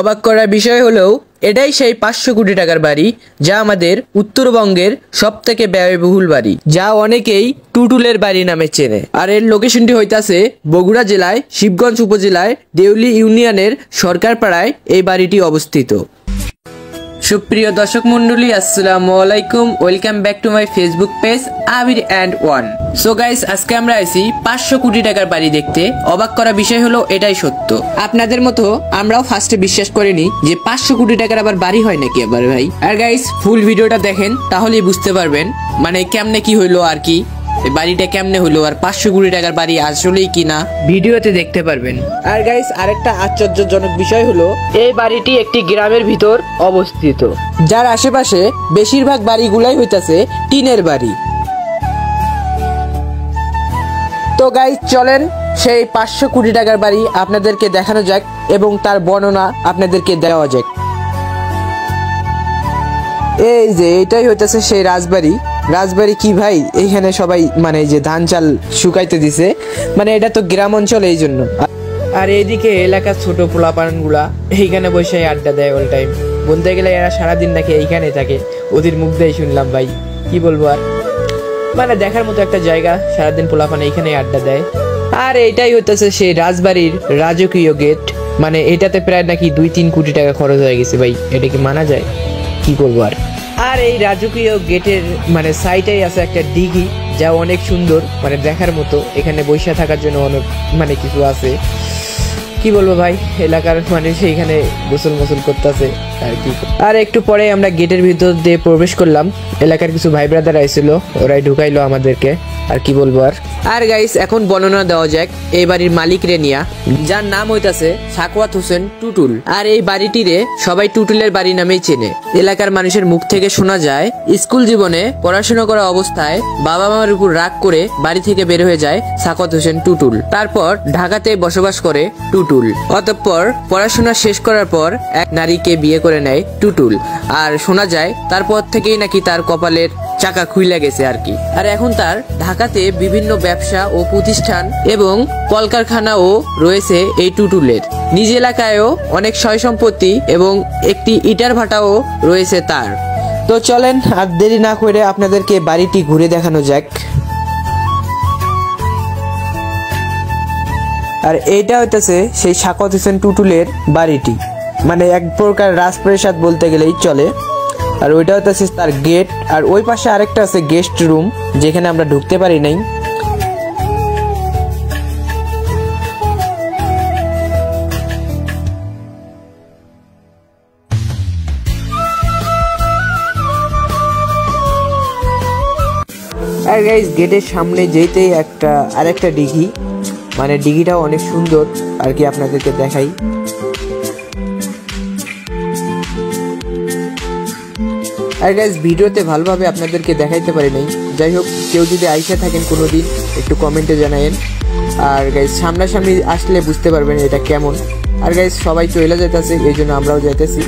অবাক করার বিষয় হলেও এটাই সেই 500 কোটি টাকার বাড়ি, যা আমাদের উত্তরবঙ্গের সবথেকে ব্যয়বহুল বাড়ি, যা অনেকেই টুটুলের বাড়ি নামে চেনে। আর এর লোকেশনটি হইতাছে বগুড়া জেলায় শিবগঞ্জ উপজেলায় দেউলি ইউনিয়নের সরকারপাড়ায় এই বাড়িটি অবস্থিত। সুপ্রিয় দর্শক মন্ডলী, আসসালামু আলাইকুম, welcome back to my Facebook page Abir and one. So guys, আজকে আমরা আইছি 500 কোটি টাকার বাড়ি দেখতে। অবাক করা বিষয় হলো এটাই সত্য। আপনাদের মতো আমরাও ফার্স্টে বিশ্বাস করিনি যে 500 কোটি টাকার আবার বাড়ি হয় নাকি আবার ভাই। আর গাইস, ফুল ভিডিওটা দেখেন তাহলেই বুঝতে পারবেন মানে কেমনে কি হইলো আর কি, বাড়িটা কেমনে হলো আর 500 কোটি টাকার বাড়ি আসলেই কিনা ভিডিওতে দেখতে পারবেন। আর গাইস, আরেকটা আশ্চর্যজনক বিষয় হলো এই বাড়িটি একটি গ্রামের ভিতর অবস্থিত, যার আশেপাশে বেশিরভাগ বাড়িগুলাই হইতাছে টিনের বাড়ি। তো গাইস, চলেন সেই 500 কোটি টাকার বাড়ি আপনাদেরকে দেখানো যাক এবং তার বর্ণনা আপনাদেরকে দেওয়া যাক। এই যে এটাই হইতেছে সেই রাজবাড়ি। রাজবাড়ি কি ভাই, এইখানে সবাই মানে যে ধান চাল শুকাইতে দিছে, মানে এটা তো গ্রাম অঞ্চল এই জন্য। আর এইদিকে এলাকার ছোট পোলাপান গুলা এইখানে বসে আড্ডা দেয় অল টাইম। বলতে গেলে এরা সারাদিন নাকি এইখানে থাকে, ওদের মুখ দিয়ে শুনলাম ভাই, কি বলবো আর, মানে দেখার মতো একটা জায়গা। সারাদিন পোলাপান এইখানে আড্ডা দেয়। আর এইটাই হইতেছে সেই রাজবাড়ির রাজকীয় গেট, মানে এটাতে প্রায় নাকি 2-3 কোটি টাকা খরচ হয়ে গেছে ভাই। এটা কি মানা যায়? কি করবো আর। আর এই রাজকীয় গেটের মানে সাইডেই আছে একটা দিঘি, যা অনেক সুন্দর, মানে দেখার মতো। এখানে বসে থাকার জন্য অনেক মানে কিছু আছে, কি বলবো ভাই, এলাকার মানুষ এইখানে গোসল মোসল করতেছে আর কি। আর একটু পরে আমরা গেটের ভিতর দিয়ে প্রবেশ করলাম। এলাকার কিছু ভাই ব্রাদার আইছিল, ওরাই ঢুকাইলো আমাদেরকে। আর কি বলবো আর। আর গাইস, এখন বর্ণনা দেওয়া যাক এই বাড়ির মালিক রে নিয়া, যার নাম হইতাছে সাকওয়াত হোসেন টুটুল। আর এই বাড়িটিরে সবাই টুটুলের বাড়ি নামেই চেনে। এলাকার মানুষের মুখ থেকে শোনা যায় স্কুল জীবনে পড়াশোনা করা অবস্থায় বাবা মার উপর রাগ করে বাড়ি থেকে বের হয়ে যায় সাকওয়াত হোসেন টুটুল। তারপর ঢাকাতে বসবাস করে টুটুল। অতঃপর পড়াশোনা শেষ করার পর এক নারীকে বিয়ে করে নেয় টুটুল। আর শোনা যায় তারপর থেকেই নাকি তার কপালের চাকা খুইলা গেছে আর কি। আর এখন তার ঢাকাতে বিভিন্ন ব্যবসা ও প্রতিষ্ঠান এবং কলকারখানাও রয়েছে এই টুটুলের। নিজ এলাকায়ও অনেক সয় সম্পত্তি এবং একটি ইটার ভাটাও রয়েছে তার। তো চলেন আর দেরি না করে আপনাদেরকে বাড়িটি ঘুরে দেখানো যাক। আর এইটা হইতেছে সেই সাকওয়াত হোসেন টুটুলের বাড়িটি, মানে এক প্রকার রাজপ্রাসাদ বলতে গেলেই চলে। আর ওইটা হচ্ছে তার গেট। আর ওই পাশে আরেকটা আছে গেস্ট রুম, যেখানে আমরা ঢুকতে পারি নাই। আর গাইস, গেটের সামনে যেতেই আরেকটা দিঘি, মানে দিঘিটাও অনেক সুন্দর আর কি, আপনাদেরকে দেখাই। আর গাইস, ভিডিওতে ভালোভাবে আপনাদেরকে দেখাইতে পারি নাই। যাই হোক, কেউ যদি আইসা থাকেন কোনোদিন একটু কমেন্টে জানায়েন। আর গাইস, সামনাসামনি আসলে বুঝতে পারবেন এটা কেমন। আর গাইস, সবাই চলে যাইতেছে, এই জন্য আমরাও যাইতেছি।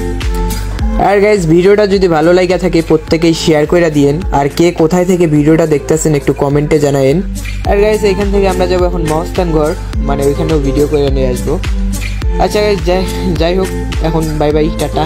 আর গাইস, ভিডিওটা যদি ভালো লাগা থাকে প্রত্যেকেই শেয়ার করে দিয়েন। আর কে কোথায় থেকে ভিডিওটা দেখতেছেন একটু কমেন্টে জানায়েন। আর গাইস, এখান থেকে আমরা যাবো এখন মহস্থান ঘর, মানে ওইখানেও ভিডিও করে নিয়ে আসবো। আচ্ছা গাইস, যাই হোক, এখন বাই বাই, টাটা।